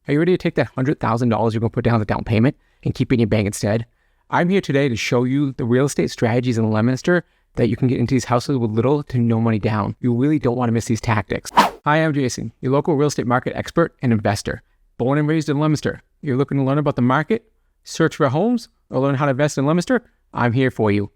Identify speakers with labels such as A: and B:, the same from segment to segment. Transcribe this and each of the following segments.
A: Are you ready to take that $100,000 you're going to put down as a down payment and keep it in your bank instead? I'm here today to show you the real estate strategies in Leominster that you can get into these houses with little to no money down. You really don't want to miss these tactics. Hi, I'm Jason, your local real estate market expert and investor. Born and raised in Leominster. You're looking to learn about the market, search for homes, or learn how to invest in Leominster? I'm here for you.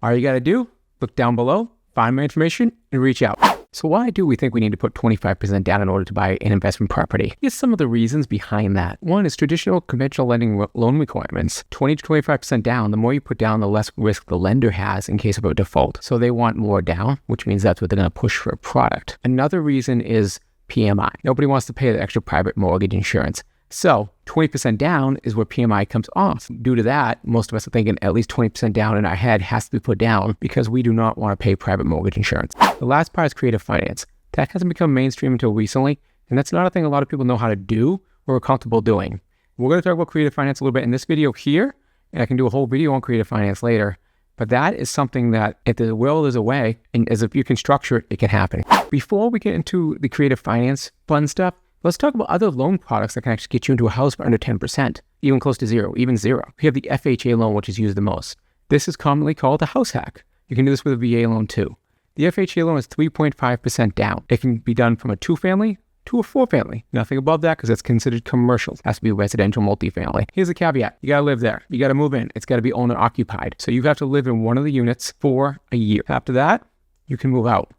A: All you got to do, look down below, find my information, and reach out. So why do we think we need to put 25% down in order to buy an investment property? Here's some of the reasons behind that. One is traditional conventional lending loan requirements. 20 to 25% down, the more you put down, the less risk the lender has in case of a default. So they want more down, which means that's what they're going to push for a product. Another reason is PMI. Nobody wants to pay the extra private mortgage insurance. So 20% down is where PMI comes off. Due to that, most of us are thinking at least 20% down in our head has to be put down because we do not want to pay private mortgage insurance. The last part is creative finance. That hasn't become mainstream until recently, and that's not a thing a lot of people know how to do or are comfortable doing. We're going to talk about creative finance a little bit in this video here, and I can do a whole video on creative finance later. But that is something that if the will is a way, and as if you can structure it, it can happen. Before we get into the creative finance fun stuff, let's talk about other loan products that can actually get you into a house for under 10%, even close to zero, even zero. We have the FHA loan, which is used the most. This is commonly called a house hack. You can do this with a VA loan too. The FHA loan is 3.5% down. It can be done from a 2-family to a 4-family. Nothing above that because it's considered commercial. It has to be residential multifamily. Here's a caveat. You got to live there. You got to move in. It's got to be owner occupied. So you have to live in one of the units for a year. After that, you can move out.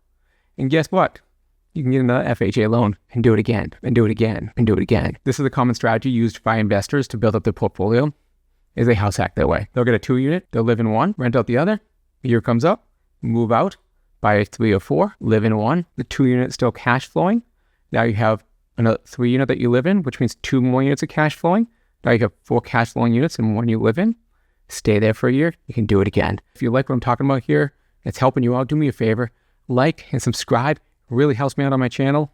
A: And guess what? You can get another FHA loan and do it again, and do it again, and do it again. This is a common strategy used by investors to build up their portfolio, is they house hack their way. They'll get a 2-unit, they'll live in one, rent out the other. The year comes up, move out, buy a 3 or 4, live in one. The 2-unit is still cash flowing. Now you have another 3-unit that you live in, which means 2 more units of cash flowing. Now you have 4 cash flowing units and 1 you live in. Stay there for a year, you can do it again. If you like what I'm talking about here, it's helping you out, do me a favor, like and subscribe. Really helps me out on my channel.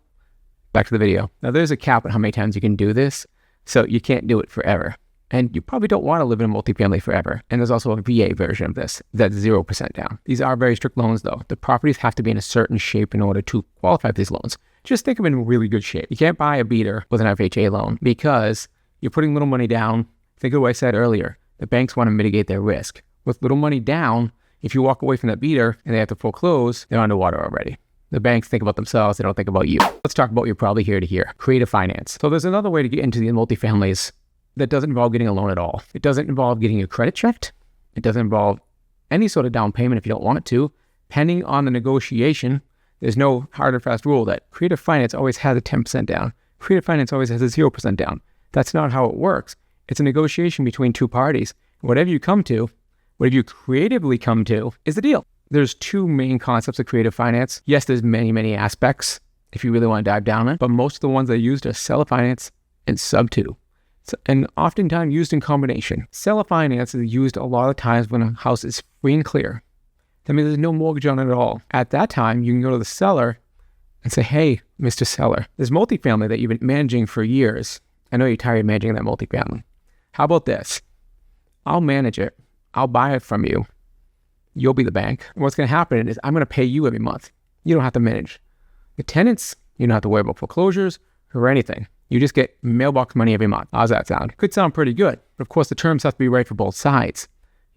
A: Back to the video. Now there's a cap on how many times you can do this, so you can't do it forever. And you probably don't want to live in a multifamily forever. And there's also a VA version of this that's 0% down. These are very strict loans though. The properties have to be in a certain shape in order to qualify for these loans. Just think of it in really good shape. You can't buy a beater with an FHA loan because you're putting little money down. Think of what I said earlier. The banks want to mitigate their risk. With little money down, if you walk away from that beater and they have to foreclose, they're underwater already. The banks think about themselves, they don't think about you. Let's talk about what you're probably here to hear, creative finance. So there's another way to get into the multifamilies that doesn't involve getting a loan at all. It doesn't involve getting your credit checked. It doesn't involve any sort of down payment if you don't want it to. Depending on the negotiation, there's no hard or fast rule that creative finance always has a 10% down. Creative finance always has a 0% down. That's not how it works. It's a negotiation between two parties. Whatever you come to, whatever you creatively come to, is the deal. There's 2 main concepts of creative finance. Yes, there's many aspects if you really want to dive down it, but most of the ones that are used are seller finance and sub 2. And oftentimes used in combination. Seller finance is used a lot of times when a house is free and clear. That means there's no mortgage on it at all. At that time, you can go to the seller and say, hey, Mr. Seller, there's multifamily that you've been managing for years. I know you're tired of managing that multifamily. How about this? I'll manage it. I'll buy it from you. You'll be the bank. And what's going to happen is I'm going to pay you every month. You don't have to manage. The tenants, you don't have to worry about foreclosures or anything. You just get mailbox money every month. How's that sound? Could sound pretty good. But of course, the terms have to be right for both sides.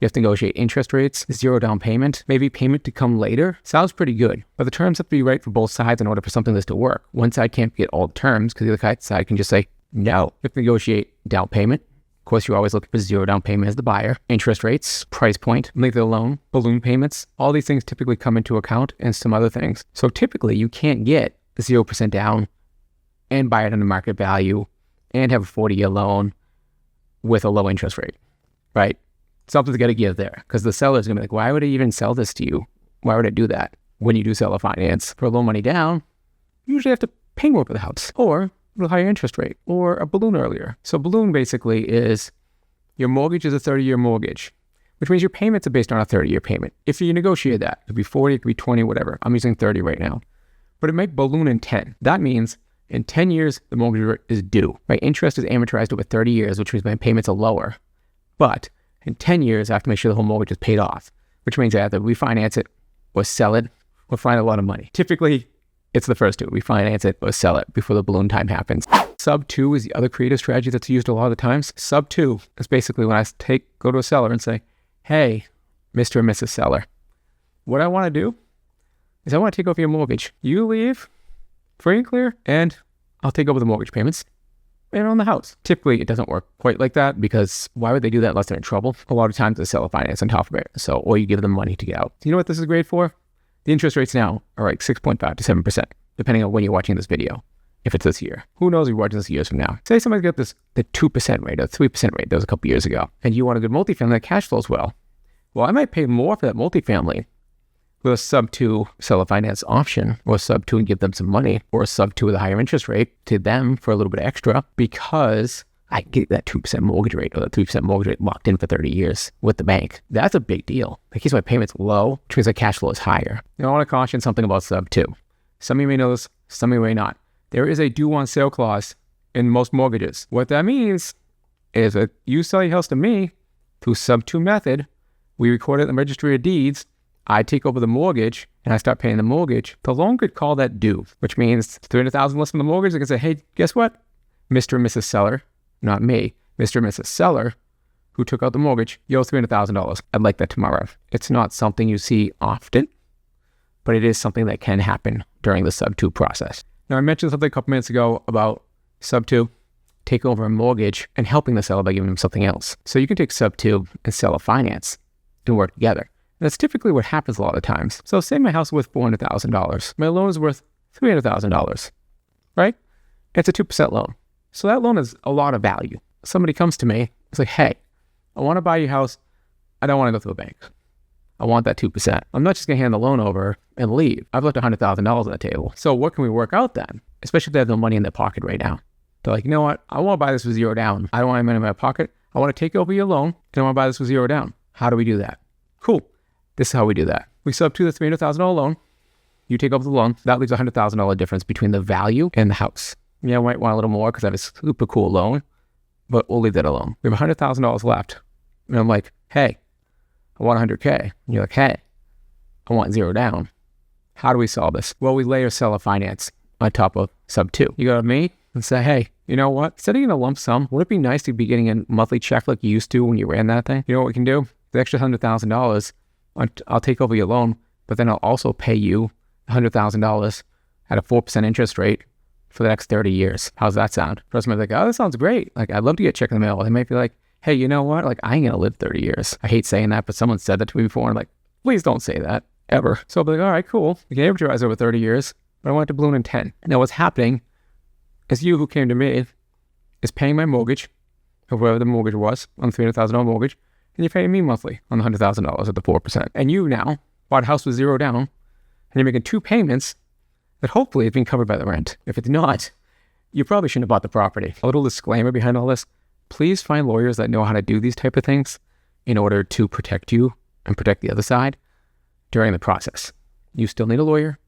A: You have to negotiate interest rates, 0 down payment, maybe payment to come later. Sounds pretty good. But the terms have to be right for both sides in order for something like this to work. One side can't get all the terms because the other side can just say, no. You have to negotiate down payment. Of course, you're always looking for 0 down payment as the buyer. Interest rates, price point, length of the loan, balloon payments. All these things typically come into account and some other things. So typically, you can't get 0% down and buy it under market value and have a 40-year loan with a low interest rate, right? Something's got to give there because the seller's going to be like, why would I even sell this to you? Why would I do that? When you do seller finance for a low money down, you usually have to pay more for the house or a higher interest rate or a balloon earlier. So balloon basically is your mortgage is a 30-year mortgage, which means your payments are based on a 30-year payment. If you negotiate that, it could be 40, it could be 20, whatever. I'm using 30 right now. But it might balloon in 10. That means in 10 years, the mortgage is due. My interest is amortized over 30 years, which means my payments are lower. But in 10 years, I have to make sure the whole mortgage is paid off, which means I have to refinance it or sell it or find a lot of money. Typically, it's the first two. Refinance it or sell it before the balloon time happens. Sub 2 is the other creative strategy that's used a lot of the times. Sub 2 is basically when I go to a seller and say, hey, Mr. and Mrs. Seller, what I want to do is I want to take over your mortgage. You leave free and clear, and I'll take over the mortgage payments and on the house. Typically, it doesn't work quite like that, because why would they do that unless they're in trouble? A lot of times they sell a finance on top of it. So, or you give them money to get out. You know what this is great for? The interest rates now are like 6.5 to 7%, depending on when you're watching this video. If it's this year, who knows if you're watching this years from now. Say somebody got the 2% rate or 3% rate that was a couple years ago, and you want a good multifamily that cash flows well. Well, I might pay more for that multifamily with a sub 2 seller finance option, or sub 2 and give them some money, or a sub 2 with a higher interest rate to them for a little bit extra, because I get that 2% mortgage rate or that 3% mortgage rate locked in for 30 years with the bank. That's a big deal. That keeps my payments low, which means my cash flow is higher. Now, I want to caution something about sub 2. Some of you may know this, some of you may not. There is a due on sale clause in most mortgages. What that means is that you sell your house to me through sub 2 method, we record it in the registry of deeds, I take over the mortgage, and I start paying the mortgage. The loan could call that due, which means $300,000 less from the mortgage. They can say, hey, guess what? Mr. and Mrs. Seller, not me, Mr. and Mrs. Seller, who took out the mortgage, you owe $300,000. I'd like that tomorrow. It's not something you see often, but it is something that can happen during the sub 2 process. Now, I mentioned something a couple minutes ago about sub 2, take over a mortgage, and helping the seller by giving them something else. So you can take sub 2 and seller finance and work together. And that's typically what happens a lot of times. So say my house is worth $400,000. My loan is worth $300,000, right? It's a 2% loan. So that loan is a lot of value. Somebody comes to me, it's like, hey, I want to buy your house. I don't want to go through a bank. I want that 2%. I'm not just going to hand the loan over and leave. I've left $100,000 on the table. So what can we work out then? Especially if they have no money in their pocket right now. They're like, you know what? I want to buy this with $0 down. I don't want any money in my pocket. I want to take over your loan, and I want to buy this with $0 down. How do we do that? Cool. This is how we do that. We sub to the $300,000 loan. You take over the loan. That leaves a $100,000 difference between the value and the house. Yeah, I might want a little more because I have a super cool loan, but we'll leave that alone. We have $100,000 left. And I'm like, hey, I want 100K. And you're like, hey, I want $0 down. How do we solve this? Well, we layer seller finance on top of sub 2. You go to me and say, hey, you know what? Instead of getting a lump sum, would it be nice to be getting a monthly check like you used to when you ran that thing? You know what we can do? The extra $100,000, I'll take over your loan, but then I'll also pay you $100,000 at a 4% interest rate for the next 30 years. How's that sound? Person might be like, oh, that sounds great. Like, I'd love to get a check in the mail. They might be like, hey, you know what? Like, I ain't gonna live 30 years. I hate saying that, but someone said that to me before, and I'm like, please don't say that, ever. So I'll be like, all right, cool. We can amortize over 30 years, but I want it to balloon in 10. Now what's happening is you who came to me is paying my mortgage, or whatever the mortgage was, on the $300,000 mortgage, and you're paying me monthly on the $100,000 at the 4%. And you now bought a house with $0 down, and you're making 2 payments that hopefully have been covered by the rent. If it's not, you probably shouldn't have bought the property. A little disclaimer behind all this, please find lawyers that know how to do these type of things in order to protect you and protect the other side during the process. You still need a lawyer.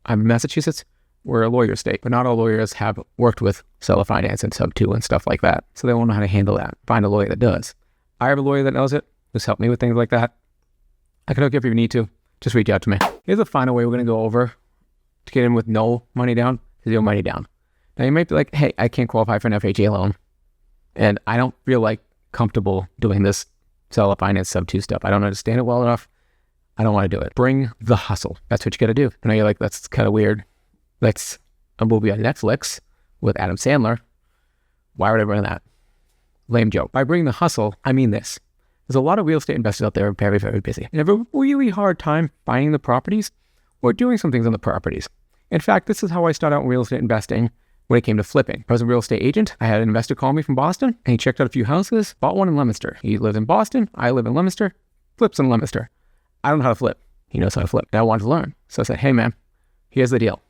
A: I'm in Massachusetts. We're a lawyer state, but not all lawyers have worked with seller finance and sub 2 and stuff like that. So they won't know how to handle that. Find a lawyer that does. I have a lawyer that knows it, who's helped me with things like that. I can hook you up if you need to. Just reach out to me. Here's the final way we're going to go over to get in with no money down, 0 money down. Now you might be like, hey, I can't qualify for an FHA loan, and I don't feel like comfortable doing this seller finance sub 2 stuff. I don't understand it well enough. I don't want to do it. Bring the hustle. That's what you got to do. I know you're like, that's kind of weird. That's a movie on Netflix with Adam Sandler. Why would I run that? Lame joke. By bringing the hustle, I mean this. There's a lot of real estate investors out there who are very, very busy and have a really hard time finding the properties or doing some things on the properties. In fact, this is how I started out in real estate investing when it came to flipping. I was a real estate agent. I had an investor call me from Boston, and he checked out a few houses, bought one in Leominster. He lives in Boston. I live in Leominster. Flips in Leominster. I don't know how to flip. He knows how to flip. And I wanted to learn. So I said, hey, man, here's the deal.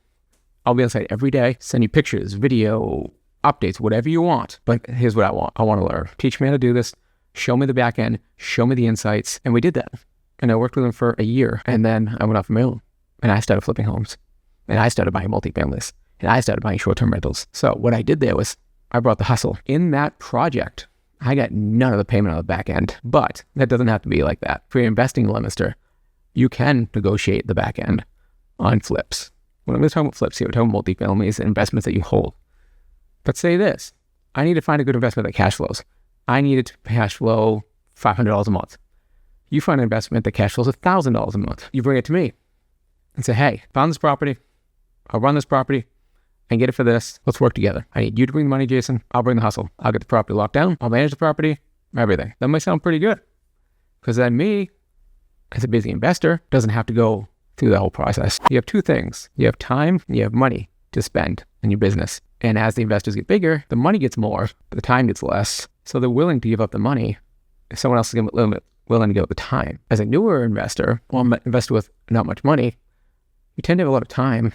A: I'll be on site every day, send you pictures, video, updates, whatever you want. But here's what I want. I want to learn. Teach me how to do this. Show me the back end. Show me the insights. And we did that. And I worked with him for a year. And then I went off my own. And I started flipping homes. And I started buying multifamilies. And I started buying short-term rentals. So what I did there was I brought the hustle. In that project, I got none of the payment on the back end. But that doesn't have to be like that. If you're investing in Leominster, you can negotiate the back end on flips. When I'm talking about flips here, we're talking about multifamilies and investments that you hold. But say this, I need to find a good investment that cash flows. I need it to cash flow $500 a month. You find an investment that cash flows $1,000 a month. You bring it to me and say, hey, found this property. I'll run this property and get it for this. Let's work together. I need you to bring the money, Jason. I'll bring the hustle. I'll get the property locked down. I'll manage the property, everything. That might sound pretty good, because then me, as a busy investor, doesn't have to go through the whole process. You have two things. You have time and you have money to spend in your business. And as the investors get bigger, the money gets more, but the time gets less. So they're willing to give up the money if someone else is willing to give up the time. As a newer investor, or an investor with not much money, you tend to have a lot of time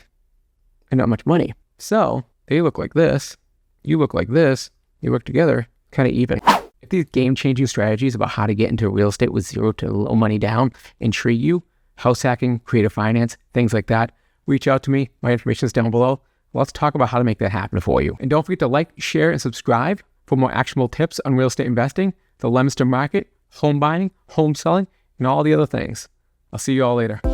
A: and not much money. So they look like this, you look like this, you work together, kind of even. If these game-changing strategies about how to get into real estate with zero to low money down intrigue you, house hacking, creative finance, things like that, reach out to me. My information is down below. Let's talk about how to make that happen for you. And don't forget to like, share, and subscribe for more actionable tips on real estate investing, the Leominster market, home buying, home selling, and all the other things. I'll see you all later.